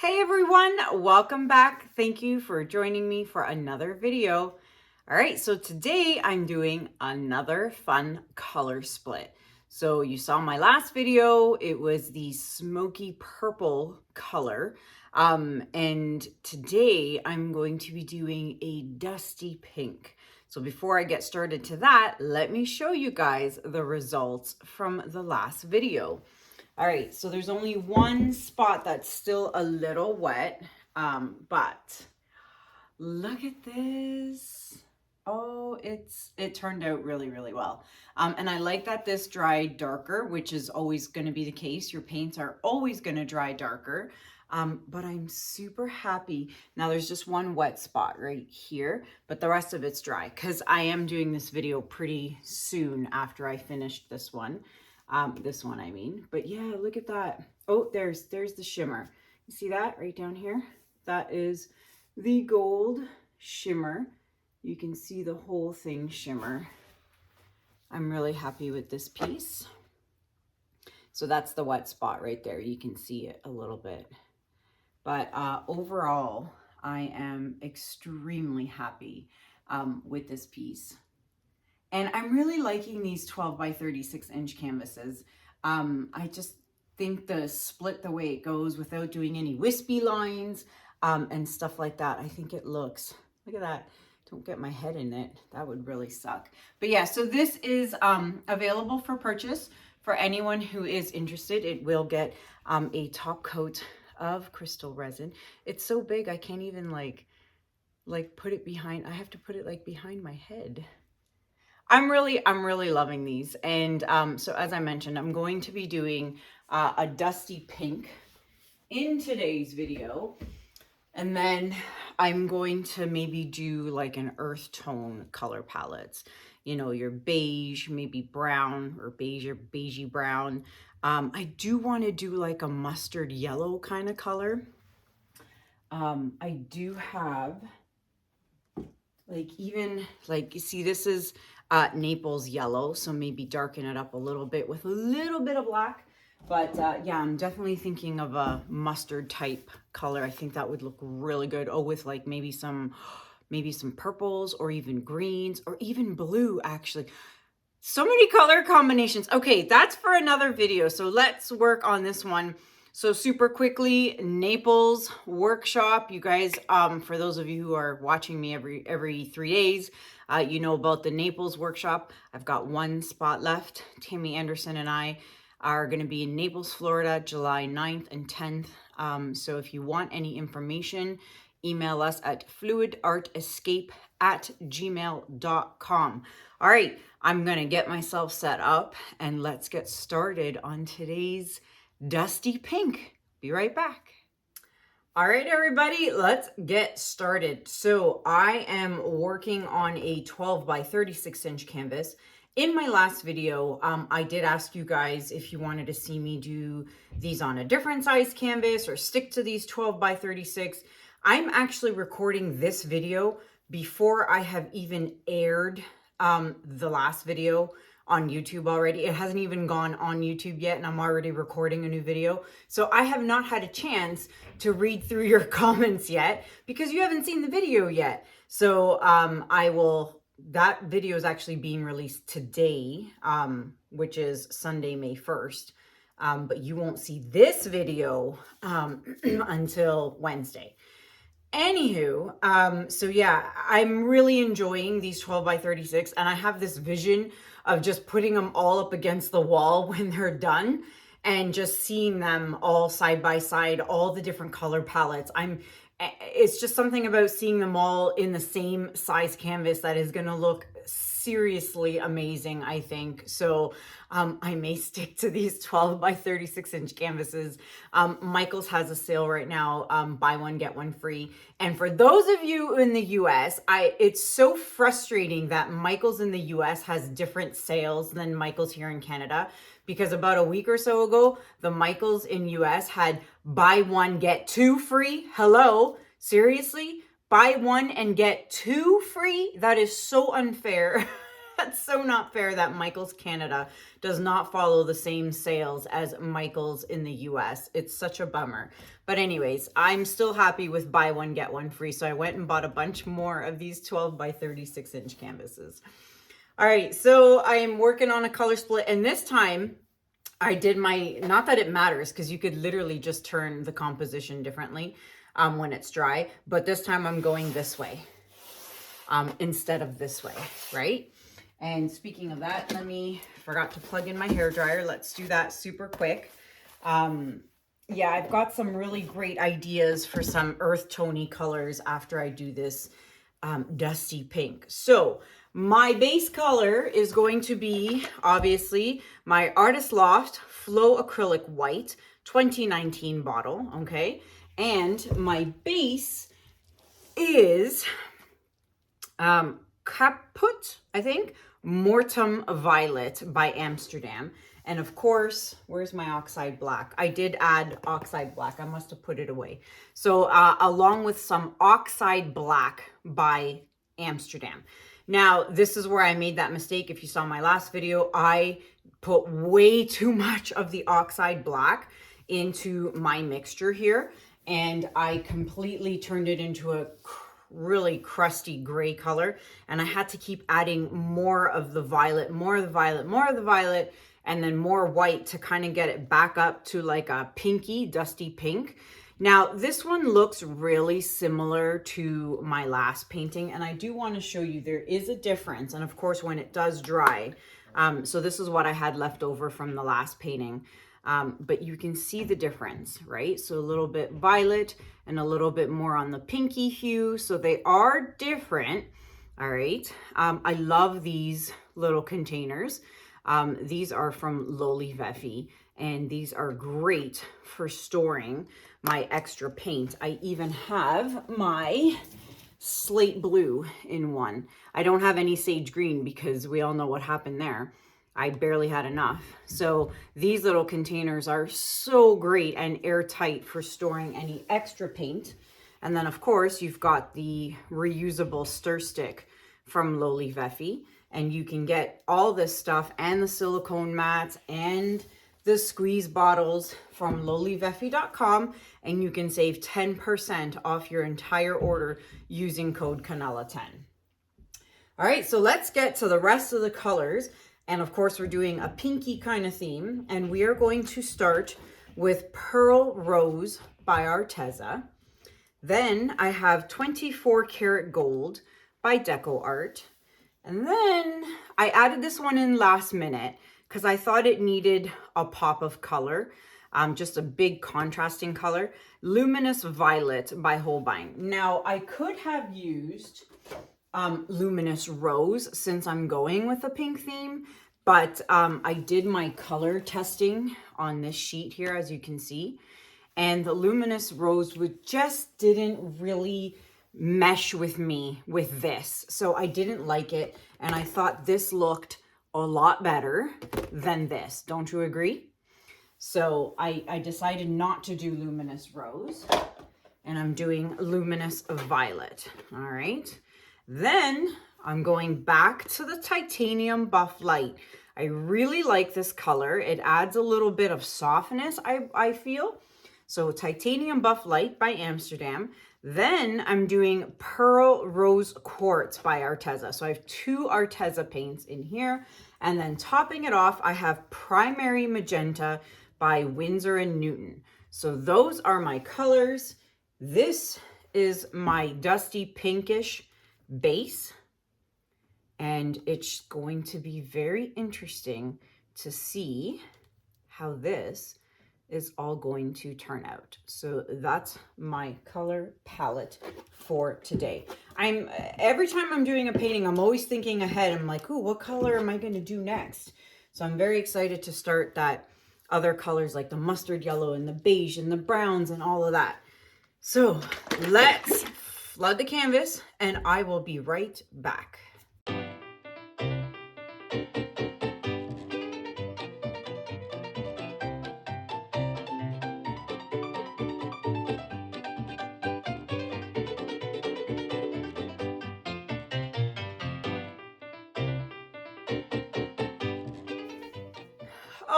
Hey everyone, welcome back. Thank you for joining me for another video. All right, so today I'm doing another fun color split. So you saw my last video, it was the smoky purple color. And today I'm going to be doing a dusty pink. So before I get started to that, let me show you guys the results from the last video. All right, so there's only one spot that's still a little wet, but look at this. Oh, it turned out really, really well. And I like that this dried darker, which is always going to be the case. Your paints are always going to dry darker. But I'm super happy. Now there's just one wet spot right here, but the rest of it's dry because I am doing this video pretty soon after I finished this one. I mean, but yeah, look at that. Oh, there's the shimmer. You see that right down here? That is the gold shimmer. You can see the whole thing shimmer. I'm really happy with this piece. So that's the wet spot right there. You can see it a little bit. But overall, I am extremely happy with this piece. And I'm really liking these 12 by 36 inch canvases. I just think the split the way it goes without doing any wispy lines and stuff like that. I think it looks, look at that. Don't get my head in it. That would really suck. But yeah, so this is available for purchase for anyone who is interested. It will get a top coat of crystal resin. It's so big, I can't even like put it behind. I have to put it like behind my head. I'm really loving these. And so as I mentioned, I'm going to be doing a dusty pink in today's video. And then I'm going to maybe do like an earth tone color palettes. You know, your beige, maybe brown or beige or beigey brown. I do want to do like a mustard yellow kind of color. I do have like even like, you see this is Naples yellow, so maybe darken it up a little bit with a little bit of black. But yeah, I'm definitely thinking of a mustard type color. I think that would look really good. Oh, with like maybe some purples or even greens or even blue, actually. So many color combinations. Okay, that's for another video. So let's work on this one. So super quickly, Naples workshop. You guys, for those of you who are watching me every 3 days, you know about the Naples workshop. I've got one spot left. Tammy Anderson and I are going to be in Naples, Florida, July 9th and 10th. So if you want any information, email us at fluidartescape@gmail.com. All right, I'm going to get myself set up and let's get started on today's dusty pink. Be right back. All right, everybody, let's get started. So I am working on a 12 by 36 inch canvas. In my last video, I did ask you guys if you wanted to see me do these on a different size canvas or stick to these 12 by 36. I'm actually recording this video before I have even aired the last video on YouTube already. It hasn't even gone on YouTube yet, and I'm already recording a new video. So I have not had a chance to read through your comments yet because you haven't seen the video yet. So that video is actually being released today, which is Sunday, May 1st. But you won't see this video until Wednesday. Anywho, so yeah, I'm really enjoying these 12 by 36, and I have this vision of just putting them all up against the wall when they're done and just seeing them all side by side, all the different color palettes. It's just something about seeing them all in the same size canvas that is going to look seriously amazing, I think. So I may stick to these 12 by 36 inch canvases. Michael's has a sale right now, buy one, get one free. And for those of you in the US, it's so frustrating that Michael's in the US has different sales than Michael's here in Canada, because about a week or so ago, the Michael's in US had buy one, get two free. Hello, seriously? Buy one and get two free? That is so unfair. That's so not fair that Michaels Canada does not follow the same sales as Michaels in the US. It's such a bummer. But anyways, I'm still happy with buy one, get one free. So I went and bought a bunch more of these 12 by 36 inch canvases. All right, so I am working on a color split, and this time I did my, not that it matters because you could literally just turn the composition differently when it's dry, but this time I'm going this way instead of this way, right? And speaking of that, forgot to plug in my hair dryer. Let's do that super quick. Yeah, I've got some really great ideas for some earth tony colors after I do this dusty pink. So my base color is going to be, obviously, my Artist Loft Flow Acrylic White 2019 bottle, okay? And my base is Caput, I think, Mortuum Violet by Amsterdam. And of course, where's my Oxide Black? I did add Oxide Black. I must have put it away. So along with some Oxide Black by Amsterdam. Now, this is where I made that mistake. If you saw my last video, I put way too much of the Oxide Black into my mixture here. And I completely turned it into a really crusty gray color. And I had to keep adding more of the violet, more of the violet, more of the violet, and then more white to kind of get it back up to like a pinky, dusty pink. Now, this one looks really similar to my last painting, and I do want to show you there is a difference. And of course, when it does dry, so this is what I had left over from the last painting, but you can see the difference, right? So a little bit violet and a little bit more on the pinky hue. So they are different, all right? I love these little containers. These are from Loli Veffy, and these are great for storing my extra paint. I even have my slate blue in one. I don't have any sage green because we all know what happened there. I barely had enough. So these little containers are so great and airtight for storing any extra paint. And then of course you've got the reusable stir stick from Loli Veffy, and you can get all this stuff and the silicone mats and the squeeze bottles from loliveffy.com, and you can save 10% off your entire order using code Kanella10. All right, so let's get to the rest of the colors. And of course, we're doing a pinky kind of theme, and we are going to start with Pearl Rose by Arteza. Then I have 24 Karat Gold by DecoArt. And then I added this one in last minute because I thought it needed a pop of color, just a big contrasting color. Luminous Violet by Holbein. Now, I could have used Luminous Rose since I'm going with a pink theme, but I did my color testing on this sheet here, as you can see, and the Luminous Rose just didn't really mesh with me with this. So I didn't like it, and I thought this looked a lot better than this. Don't you agree? So I decided not to do Luminous Rose, and I'm doing Luminous Violet. All right. Then I'm going back to the Titanium Buff Light. I really like this color. It adds a little bit of softness, I feel. So Titanium Buff Light by Amsterdam. Then I'm doing Pearl Rose Quartz by Arteza. So I have two Arteza paints in here. And then topping it off, I have Primary Magenta by Winsor and Newton. So those are my colors. This is my dusty pinkish base. And it's going to be very interesting to see how this is all going to turn out. So that's my color palette for today. Every time I'm doing a painting, I'm always thinking ahead. I'm like, ooh, what color am I going to do next? So I'm very excited to start that other colors like the mustard yellow and the beige and the browns and all of that. So let's flood the canvas and I will be right back.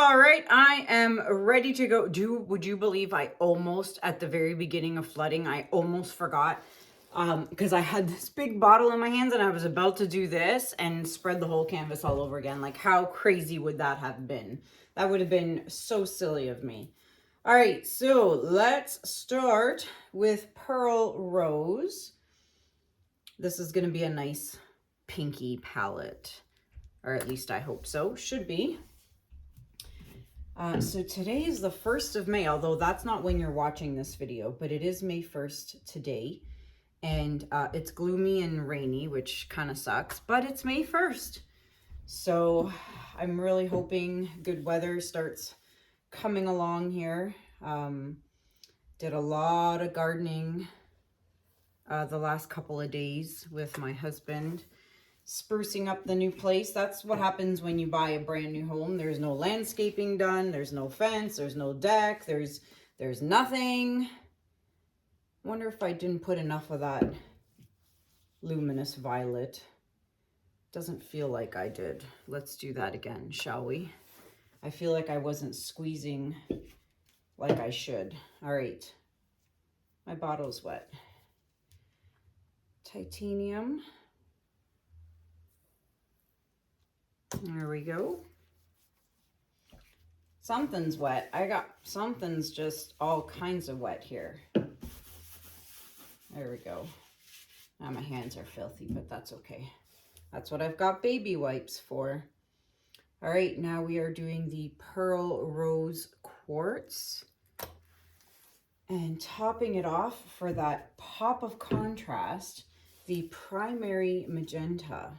All right, I am ready to go. Would you believe I almost, at the very beginning of flooding, I almost forgot because I had this big bottle in my hands and I was about to do this and spread the whole canvas all over again. Like, how crazy would that have been? That would have been so silly of me. All right, so let's start with Pearl Rose. This is going to be a nice pinky palette, or at least I hope so. Should be. So today is the 1st of May, although that's not when you're watching this video, but it is May 1st today. And it's gloomy and rainy, which kind of sucks, but it's May 1st. So I'm really hoping good weather starts coming along here. Did a lot of gardening the last couple of days with my husband, sprucing up the new place. That's what happens when you buy a brand new home. There's no landscaping done, there's no fence, there's no deck, there's nothing. Wonder if I didn't put enough of that Luminous violet. Doesn't feel like I did. Let's do that again, shall we? I feel like I wasn't squeezing like I should. All right, my bottle's wet. Titanium. There we go. Something's wet. Something's just all kinds of wet here. There we go. Now my hands are filthy, but that's okay. That's what I've got baby wipes for. All right, now we are doing the Pearl Rose Quartz. And topping it off for that pop of contrast, the Primary Magenta.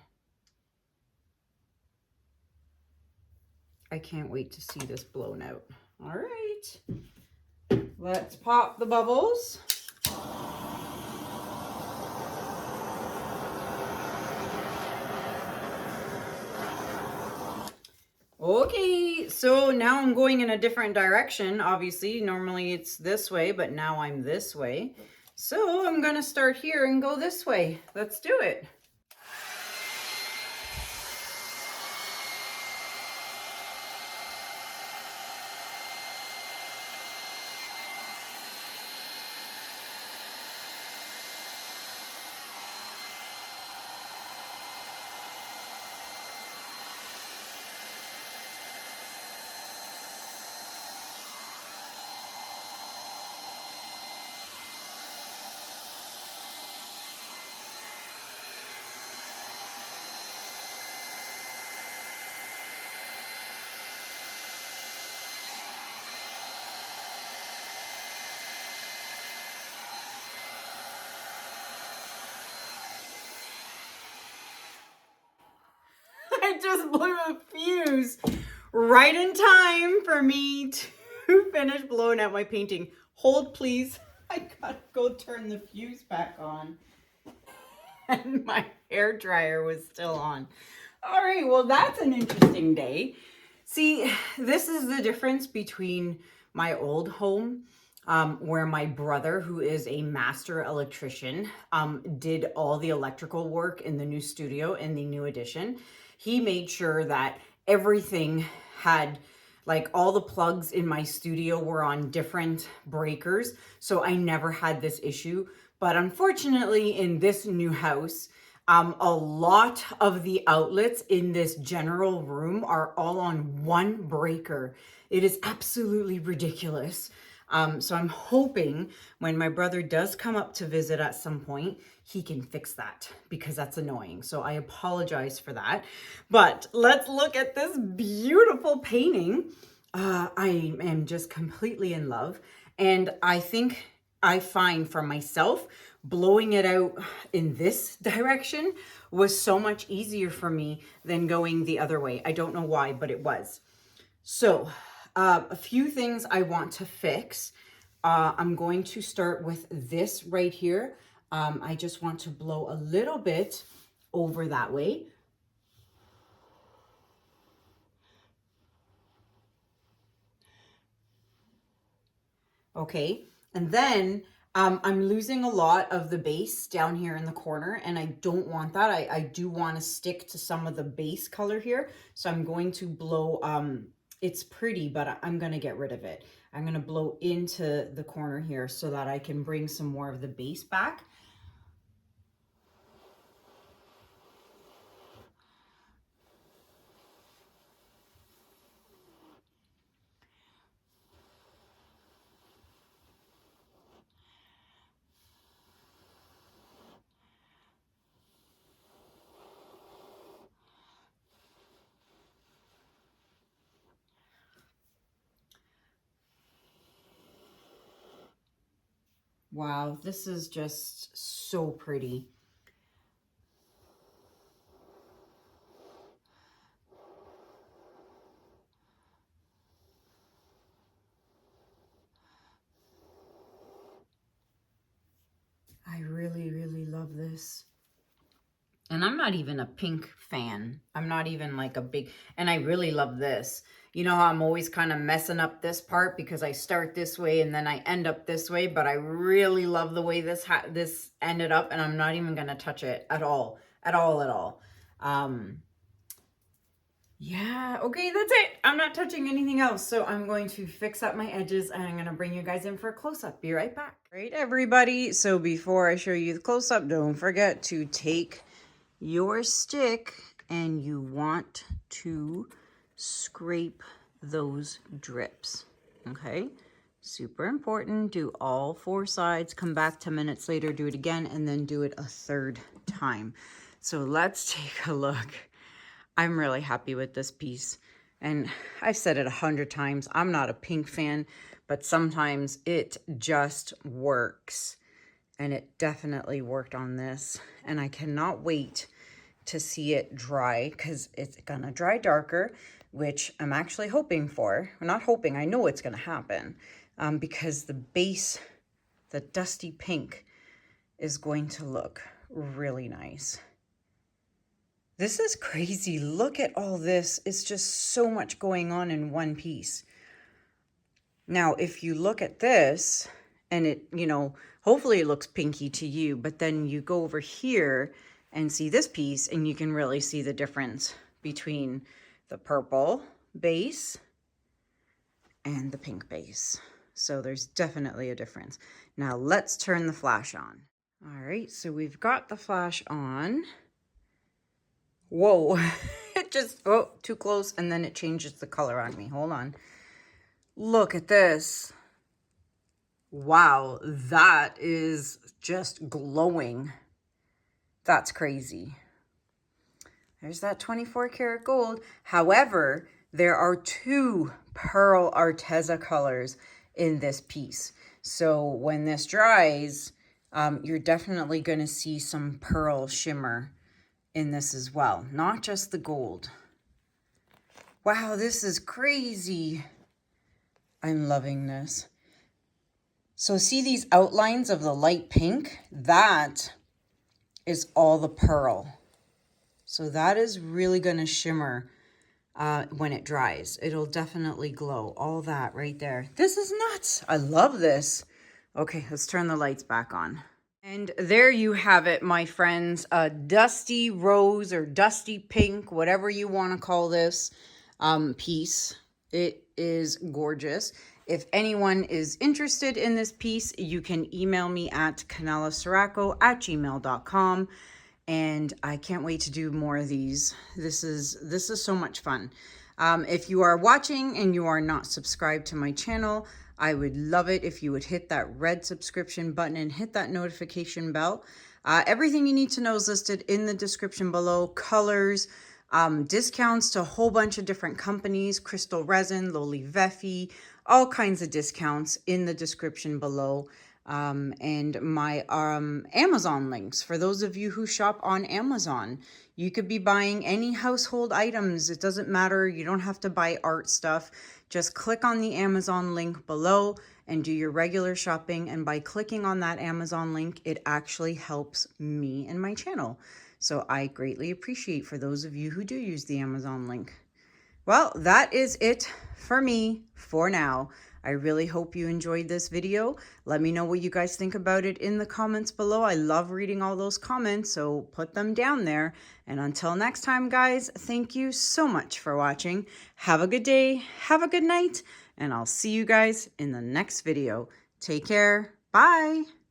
I can't wait to see this blown out. All right, let's pop the bubbles. Okay, so now I'm going in a different direction. Obviously, normally it's this way, but now I'm this way. So I'm gonna start here and go this way. Let's do it. I just blew a fuse right in time for me to finish blowing out my painting. Hold, please. I gotta go turn the fuse back on. And my hair dryer was still on. All right, well, that's an interesting day. See, this is the difference between my old home, where my brother, who is a master electrician, did all the electrical work in the new studio, in the new addition. He made sure that everything had, like, all the plugs in my studio were on different breakers, so I never had this issue. But unfortunately, in this new house, a lot of the outlets in this general room are all on one breaker. It is absolutely ridiculous. So I'm hoping when my brother does come up to visit at some point, he can fix that, because that's annoying. So I apologize for that. But let's look at this beautiful painting. I am just completely in love. And I think I find for myself, blowing it out in this direction was so much easier for me than going the other way. I don't know why, but it was. So a few things I want to fix. I'm going to start with this right here. I just want to blow a little bit over that way. Okay, and then I'm losing a lot of the base down here in the corner, and I don't want that. I do want to stick to some of the base color here. So I'm going to blow it's pretty, but I'm going to get rid of it. I'm going to blow into the corner here so that I can bring some more of the base back. Wow, this is just so pretty. I really, really love this. And I'm not even a pink fan. I'm not even like a big, and I really love this. You know how I'm always kind of messing up this part because I start this way and then I end up this way, but I really love the way this ended up, and I'm not even going to touch it at all, at all, at all. Yeah, okay, that's it. I'm not touching anything else. So I'm going to fix up my edges and I'm going to bring you guys in for a close-up. Be right back. Great, everybody. So before I show you the close-up, don't forget to take your stick and you want to scrape those drips, okay? Super important. Do all 4 sides, come back 10 minutes later, do it again, and then do it a 3rd time. So let's take a look. I'm really happy with this piece. And I've said it 100 times, I'm not a pink fan, but sometimes it just works. And it definitely worked on this. And I cannot wait to see it dry because it's gonna dry darker, which I'm actually hoping for. I'm not hoping, I know it's gonna happen because the base, the dusty pink, is going to look really nice. This is crazy. Look at all this. It's just so much going on in one piece. Now, if you look at this and it, you know, hopefully it looks pinky to you, but then you go over here and see this piece and you can really see the difference between the purple base and the pink base. So there's definitely a difference. Now let's turn the flash on. All right, so we've got the flash on. Whoa, it just, oh, too close, and then it changes the color on me. Hold on. Look at this. Wow, that is just glowing. That's crazy. There's that 24 karat gold. However, there are 2 pearl Arteza colors in this piece. So when this dries, you're definitely going to see some pearl shimmer in this as well, not just the gold. Wow, this is crazy. I'm loving this. So see these outlines of the light pink? That is all the pearl. So that is really going to shimmer when it dries. It'll definitely glow. All that right there. This is nuts. I love this. Okay, let's turn the lights back on. And there you have it, my friends. A dusty rose or dusty pink, whatever you want to call this piece. It is gorgeous. If anyone is interested in this piece, you can email me at canellaciraco@gmail.com. And I can't wait to do more of these. This is so much fun. If you are watching and you are not subscribed to my channel, I would love it if you would hit that red subscription button and hit that notification bell. Everything you need to know is listed in the description below. Colors, discounts to a whole bunch of different companies, Crystal Resin, Loli Veffy, all kinds of discounts in the description below. And my Amazon links for those of you who shop on Amazon. You could be buying any household items. It doesn't matter. You don't have to buy art stuff. Just click on the Amazon link below and do your regular shopping. And by clicking on that Amazon link, it actually helps me and my channel. So I greatly appreciate for those of you who do use the Amazon link. Well, that is it for me for now. I really hope you enjoyed this video. Let me know what you guys think about it in the comments below. I love reading all those comments, so put them down there. And until next time, guys, thank you so much for watching. Have a good day, have a good night, and I'll see you guys in the next video. Take care. Bye.